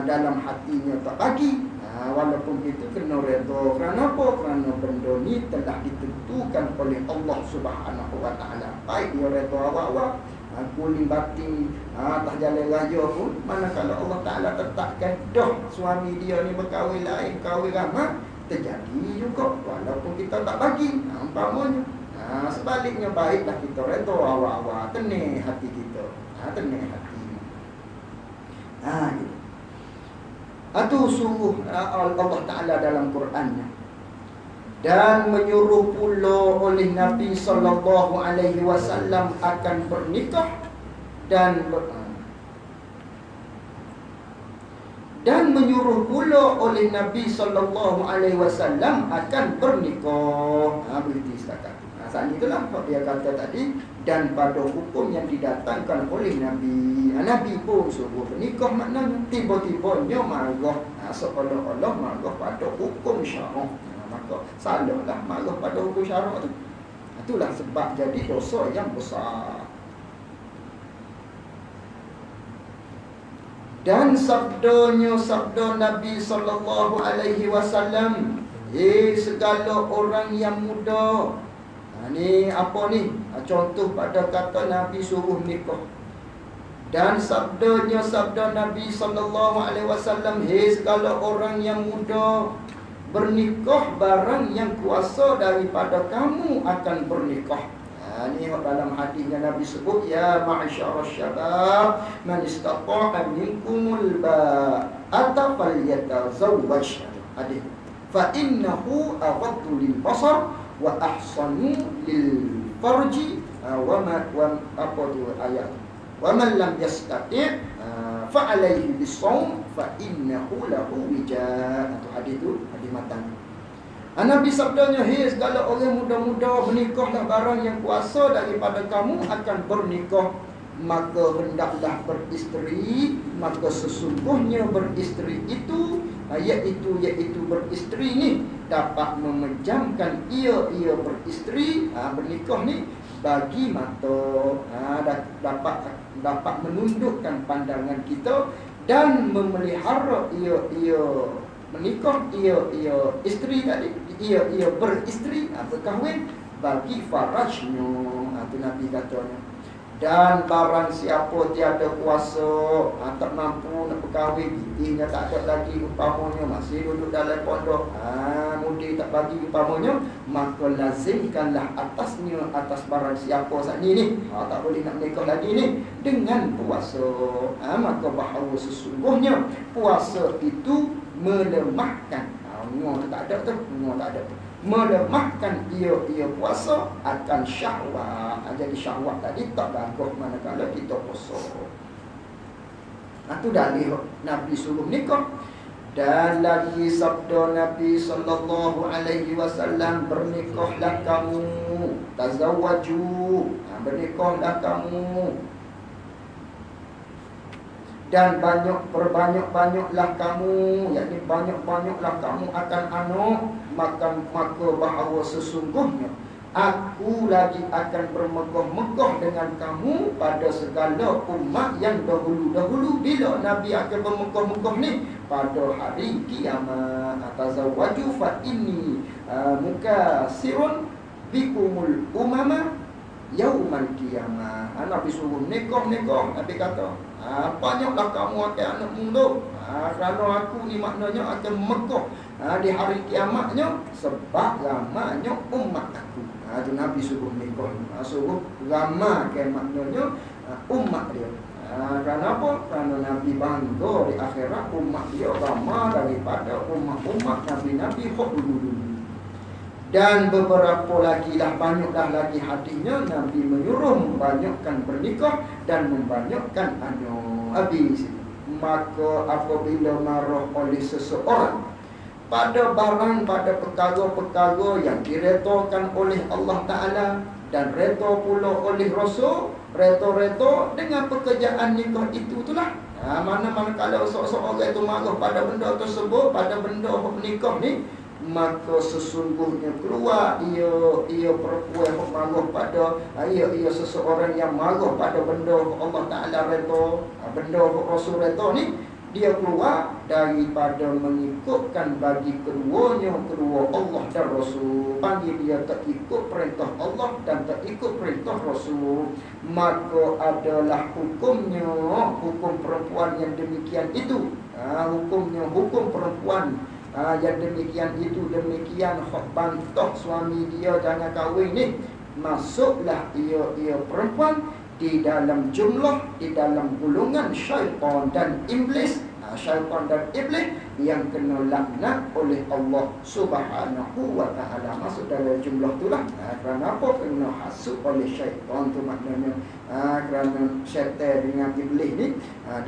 dalam hatinya tak bagi. Walaupun itu kena reda. Kerana apa? Kerana benda ni telah ditentukan oleh Allah Subhanahu Wa Taala. Baik dia reda awak-awak, guling batin atas jalan raya pun, manakala Allah Ta'ala tetapkan dah suami dia ni berkahwin lain, kahwin ramah, terjadi juga walaupun kita tak bagi. Umpamanya sebaliknya baiklah kita reda awak-awak, tenang hati kita, tenang hati. Gitu. Itu suruh Allah Ta'ala dalam Qurannya. Dan menyuruh pula oleh Nabi sallallahu alaihi wasallam akan bernikah dan menyuruh pula oleh Nabi sallallahu alaihi wasallam akan bernikah. Berhenti setakat. Saat itulah dia kata tadi, dan pada hukum yang didatangkan oleh Nabi. Nabi pun suruh bernikah, maknanya tiba-tiba dia marah, seolah-olah marah pada hukum syarak. Maka salahlah marah pada hukum syarak tu. Itulah sebab jadi dosa yang besar. Dan sabda Nabi sallallahu alaihi wasallam, segala orang yang muda. Ni apa ni? Contoh pada kata Nabi suruh nikah. Dan sabda Nabi sallallahu alaihi wasallam, segala orang yang muda, bernikah barang yang kuasa daripada kamu akan bernikah. Ni dalam hadisnya Nabi sebut, ya ma'asyara syabab man istata'a minkumul ba'ata falyatazawwaj. Hadis. Fa innahu aghaddu lil basar wa ahsanu lil farji wa apa tu ayat. Wa man lam yastati' fa alayhi bis-shaum fa innahu lahu wija'. Hadis tu hadis matan. Nabi sabdanya, segala orang muda-muda bernikahlah barang yang kuasa daripada kamu akan bernikah. Maka hendaklah beristeri. Maka sesungguhnya beristeri itu iaitu beristeri ni dapat memejamkan ia beristeri, bernikah ni bagi mata, dapat menundukkan pandangan kita dan memelihara ia menikah, ia isteri tadi, ia beristeri, berkahwin bagi farajnya. Itu Nabi katanya. Dan barang siapa tiada kuasa, tak mampu nak berkahwin, bitinya tak ada lagi umpamanya, masih duduk dalam pondok, mudi tak bagi umpamanya, maka lazimkanlah atasnya, atas barang siapa saat ni tak boleh nak menikah lagi ni, dengan puasa. Maka bahawa sesungguhnya puasa itu melemahkan, tak ada tu, melemahkan ia puasa akan syahwat. Jadi syahwat tadi tak bagus manakala kita puasa. Itu dalil Nabi suruh nikah. Dan lagi sabda Nabi sallallahu alaihi wasallam, bernikahlah kamu, tazawwaju, bernikahlah kamu, dan banyaklah kamu, yakni banyak-banyaklah kamu akan anak, maka bahawa sesungguhnya aku lagi akan bermegah-megah dengan kamu pada segala umat yang dahulu-dahulu. Bila Nabi akan bermegah-megah ni? Pada hari kiamat. Tazawwaju fa inni mukasirun bikumul umama yaumal kiamat. Nabi suruh nikah. Nabi kata, banyaklah kamu akan anak muda, kerana aku ni maknanya akan megah di hari kiamatnya, sebab ramanya umat aku. Itu Nabi suruh nikah, suruh ramaikan maknanya umat dia. Kerana apa? Kerana Nabi bangga di akhirat umat dia ramai daripada umat-umat Nabi-Nabi hok dulu-dulu. Dan beberapa lagi banyaklah lagi hadisnya, Nabi menyuruh membanyakkan bernikah dan membanyakkan anak. Habis, maka apabila marah oleh seseorang pada barang, pada perkara-perkara yang diretokan oleh Allah Ta'ala dan reto pula oleh Rasul, reto-reto dengan pekerjaan nikah itulah. Mana-mana kalau seorang itu marah pada benda tersebut, pada benda nikah ni, maka sesungguhnya keluar ia perempuan yang marah pada ia seseorang yang marah pada benda Allah Ta'ala reto, benda Rasul reto ni, dia keluar daripada mengikutkan bagi kedua Allah dan Rasul. Panggil dia tak ikut perintah Allah dan tak ikut perintah Rasul, maka adalah hukumnya hukum perempuan yang demikian itu. Hukumnya hukum perempuan yang demikian itu, demikian hak bantah suami dia jangan kahwin ni, masuklah ia perempuan di dalam jumlah, di dalam golongan syaitan dan iblis. Syaitan dan iblis yang kena laknat oleh Allah Subhanahu wa Ta'ala. Masuk dalam jumlah itulah. Kerana apa? Kena hasut oleh syaitan tu maknanya. Kerana syaitan dengan iblis ni,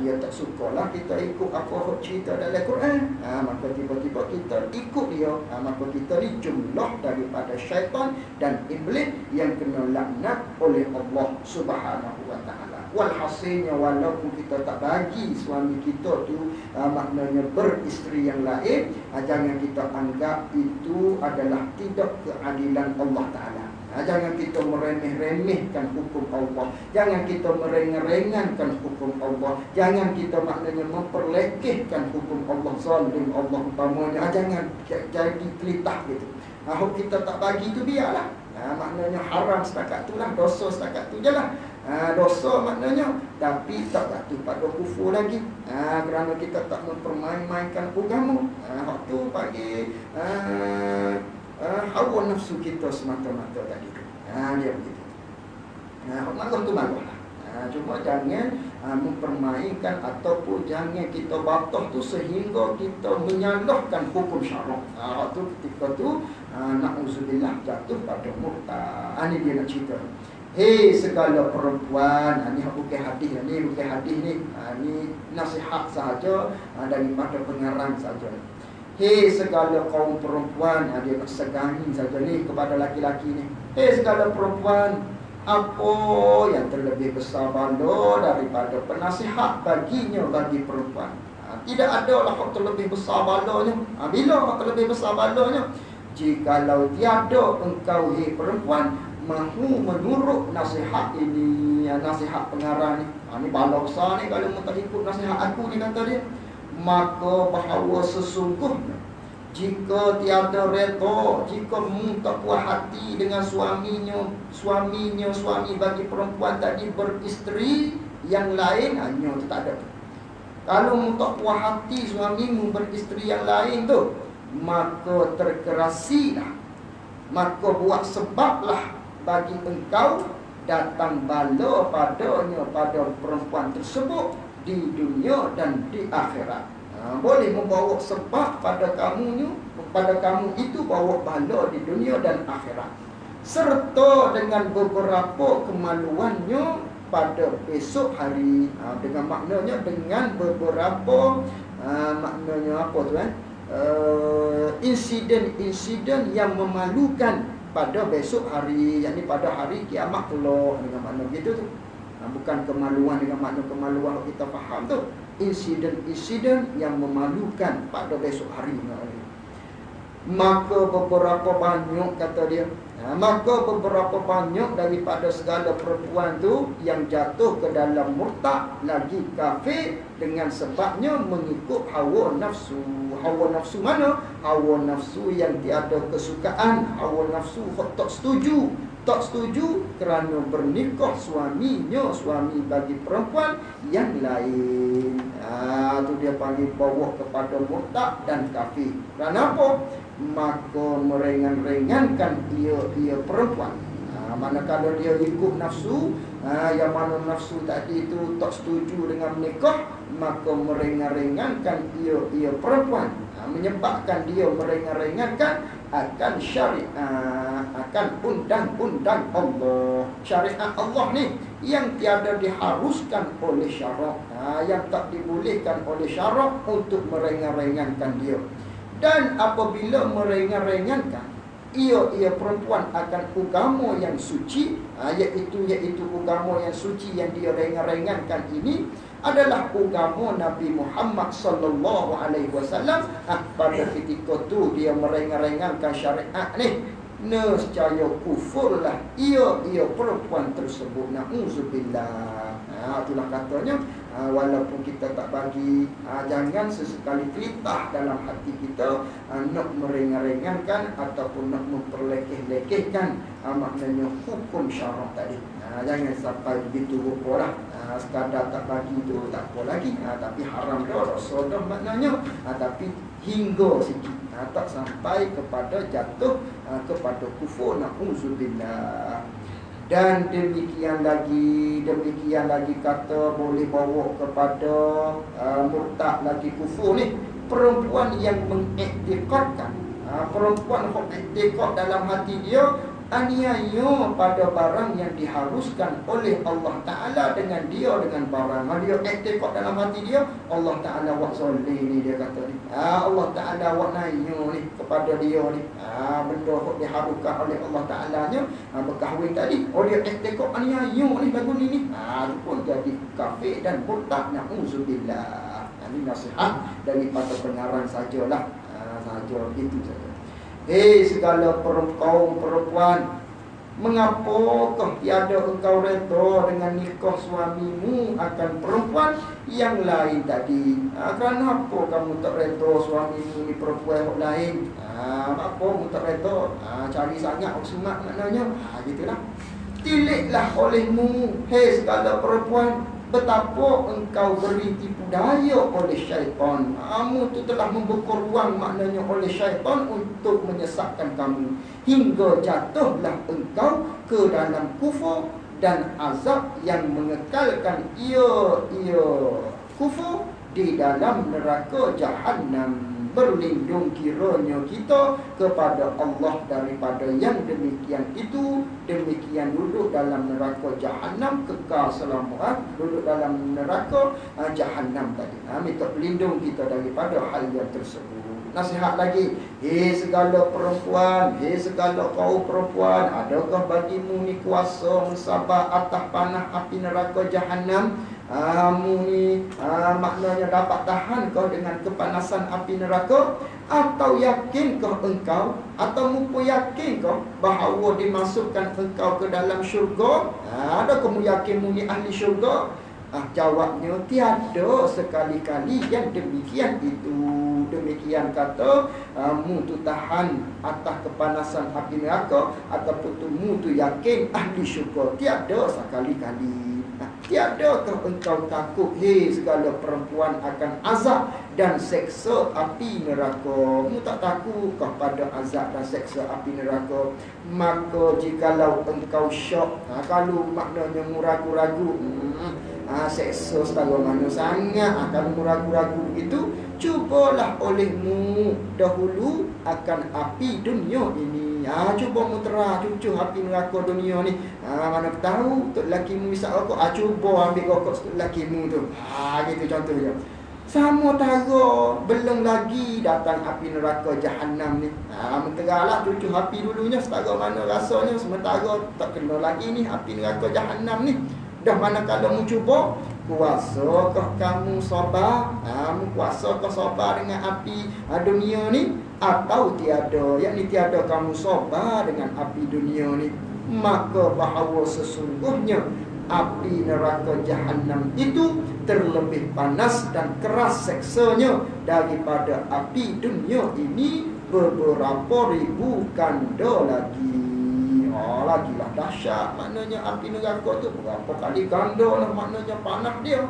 dia tak sukalah kita ikut apa cerita dalam Quran. Maka tiba-tiba kita ikut dia. Maka kita ni jumlah daripada syaitan dan iblis yang kena laknat oleh Allah Subhanahu wa Ta'ala. Walhasilnya, walaupun kita tak bagi suami kita tu maknanya beristeri yang lain, jangan kita anggap itu adalah tidak keadilan Allah Ta'ala. Jangan kita meremeh-remehkan hukum Allah. Jangan kita merengah-rengahkan hukum Allah. Jangan kita maknanya memperlekehkan hukum Allah, zalim Allah umpamanya. Jangan jadi kelitah gitu. Kita tak bagi tu biarlah. Maknanya haram setakat tu lah, dosa setakat tu je lah. Dosa maknanya, tapi tak jatuh pada kufur lagi. Kerana kita tak mempermain-mainkan agama. Waktu bagi hawa nafsu kita semata-mata tadi. Dia begitu. Marah tu marah lah. Cuma jangan mempermainkan ataupun jangan kita bantah tu sehingga kita menyalahkan hukum syarak. Waktu ketika tu na'udzubillah jatuh pada murtad. Ini dia nak cerita. Hei segala perempuan, ini bukan hadis ni, ini nasihat sahaja daripada pengarang saja. Hei segala kaum perempuan, dia nak segani saja ni kepada laki-laki ni. Hei segala perempuan, apa yang terlebih besar bala daripada penasihat baginya bagi perempuan? Tidak ada lah hak terlebih besar balanya. Bila hak terlebih besar balanya? Jikalau tiada engkau hei perempuan mahu menurut nasihat ini, nasihat pengarang ni. Ni bala besar ni kalau mu tak ikut nasihat aku ni, kata dia. Maka bahawa sesungguhnya Jika tiada redha, jika tak puas hati dengan suami bagi perempuan tadi beristeri yang lain, hanya tu tak ada. Kalau mu tak puas hati suamimu beristeri yang lain tu, maka terkerasilah, maka buat sebablah bagi engkau datang bala padanya, pada perempuan tersebut di dunia dan di akhirat. Boleh membawa sebab pada kamu itu bawa bala di dunia dan akhirat, serta dengan beberapa kemaluannya pada besok hari. Dengan maknanya dengan beberapa maknanya apa tu insiden-insiden yang memalukan pada besok hari, yakni pada hari kiamat kelak, dengan makna begitu tu. Bukan kemaluan dengan makna kemaluan kita faham tu, insiden-insiden yang memalukan pada besok hari. Maka beberapa banyak, kata dia, maka beberapa banyak daripada segala perempuan tu yang jatuh ke dalam murtad, lagi kafir, dengan sebabnya mengikut hawa nafsu. Hawa nafsu mana? Hawa nafsu yang tiada kesukaan, hawa nafsu tak setuju kerana bernikah suami bagi perempuan yang lain. Tu dia panggil bawa kepada murtad dan kafir. Kerana apa? Maka meringan-ringankan ia perempuan. Manakala dia ikut nafsu, yang mana nafsu tadi itu tak setuju dengan menikah, maka meringan-ringankan ia perempuan, menyebabkan dia meringan-ringankan akan syariat, akan undang-undang Allah. Syariat Allah ni yang tiada diharuskan oleh syarak, yang tak dibolehkan oleh syarak untuk meringan-ringankan dia. Dan apabila meringan-ringankan ia perempuan akan agama yang suci, iaitu agama yang suci yang dia ringan-ringankan ini adalah agama Nabi Muhammad sallallahu alaihi wasallam. Pada ketika tu dia meringan-ringankan syariat ni, nescaya kufurlah ia perempuan tersebut. Nauzubillah. Itulah katanya, walaupun kita tak bagi, jangan sesekali kelitah dalam hati kita nak meringan-ringankan ataupun nak memperlekeh-lekehkan maknanya hukum syarak tadi. Jangan sampai begitu rupa lah. Sekadar tak bagi tu tak apa lagi, tapi haram dah, dosa dah maknanya, tapi hingga sikit, tak sampai kepada jatuh kepada kufur. Nauzubillah. Dan demikian lagi kata boleh bawa kepada murtad lagi kufur ni perempuan yang mengiktikadkan, perempuan yang mengiktikad dalam hati dia aniaya pada barang yang diharuskan oleh Allah Ta'ala dengan barang. Dia iktikad dalam hati dia, Allah Ta'ala buat zalim ni, dia kata ni, Allah Ta'ala buat naya ni kepada dia ni, benda yang diharuskan oleh Allah Ta'ala nya, berkahwin tadi, dia iktikad aniaya ni lagu ni, pun jadi kafir dan murtad. Nauzubillah. Ini nasihat daripada pengarang sajalah, saja itu saja. Segala kaum perempuan, mengapakah tiada engkau redha dengan nikah suamimu akan perempuan yang lain tadi? Kerana apa kamu tak redha suamimu ni perempuan yang lain? Apa kamu tak redha? Cari sangat maksumat maknanya. Gitulah. Tiliklah olehmu, segala perempuan, betapa engkau beri tipu daya oleh syaitan. Kamu tu telah membuka ruang maknanya oleh syaitan untuk menyesatkan kamu, hingga jatuhlah engkau ke dalam kufur dan azab yang mengekalkan ia kufur di dalam neraka Jahannam. Berlindung kiranya kita kepada Allah daripada yang demikian itu. Demikian duduk dalam neraka Jahannam kekal selama, duduk dalam neraka Jahannam tadi. Minta berlindung kita daripada hal yang tersebut. Nasihat lagi, segala perempuan, segala kaum perempuan, adakah bagimu ni kuasa mensabar atas panah api neraka Jahannam? Maknanya dapat tahan kau dengan kepanasan api neraka? Atau yakinkah engkau, atau mupo yakin kau bahawa dimasukkan engkau ke dalam syurga? Adakah kamu yakin mu ni ahli syurga? Jawabnya tiada sekali-kali yang demikian itu. Demikian kata mu tu tahan atas kepanasan api neraka ataupun mu tu yakin ahli syurga. Tiada sekali-kali. Tiadakah engkau takut segala perempuan akan azab dan seksa api neraka? Mu tak takutkah pada azab dan seksa api neraka? Maka jikalau engkau syok, kalau maknanya mu ragu-ragu, seksa setara mana sangat, kalau mu ragu-ragu begitu, cubalah olehmu dahulu akan api dunia ini. Cuba mu terah cucu api neraka dunia ni. Mana tahu tok lakimu isap rokok, cuba ambil rokok tok lakimu tu. Gitu contohnya. Sama tara, belum lagi datang api neraka Jahannam ni. Menteralah cucu api dulunya setara mana rasanya, sementara tak kena lagi ni api neraka Jahannam ni. Dah mana kalau mu cuba, kuasakah kamu sabar? Kuasakah sabar dengan api dunia ni? Atau tiada, yakni tiada kamu sabar dengan api dunia ni? Maka bahawa sesungguhnya api neraka Jahannam itu terlebih panas dan keras seksanya daripada api dunia ini beberapa ribu ganda lagi. Lagilah dahsyat maknanya api neraka tu, berapa kali ganda lah maknanya panas dia.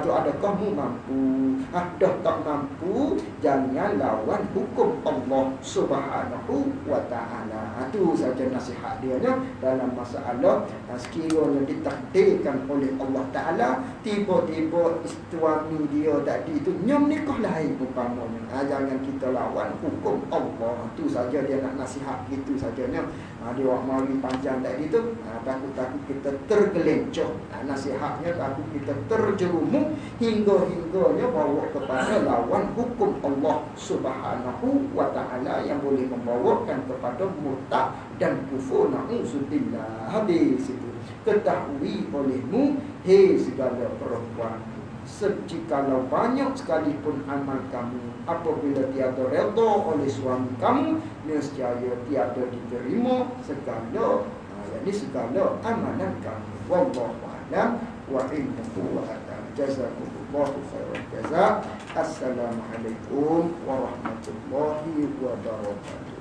Tu adakah mu mampu? Dah tak mampu, jangan lawan hukum Allah Subhanahu wa ta'ala. Itu saja nasihat dia dalam masalah sekiranya ditakdirkan oleh Allah Ta'ala, tiba-tiba suami dia tadi itu nyom nikah lain umpamanya. Jangan kita lawan hukum Allah. Itu saja dia nak nasihat, gitu sajanya. Dia orang mari panjang tadi tu, takut-takut kita tergelencong. Nasihatnya takut kita terjerumus hingga-hingganya bawa kepada lawan hukum Allah Subhanahu wa ta'ala yang boleh membawakan kepada murtad dan kufur. Na'udzubillah. Habis itu. Ketahui olehmu, segala perempuan, sejikalau banyak sekalipun amal kamu, apabila tiada redha oleh suami kamu, nescaya tiada diterima segala segala amalan kamu. Wallahu a'lam wa ilmuhu a'lam. Jazakumullahu khairan jazaa. Assalamualaikum warahmatullahi wabarakatuh.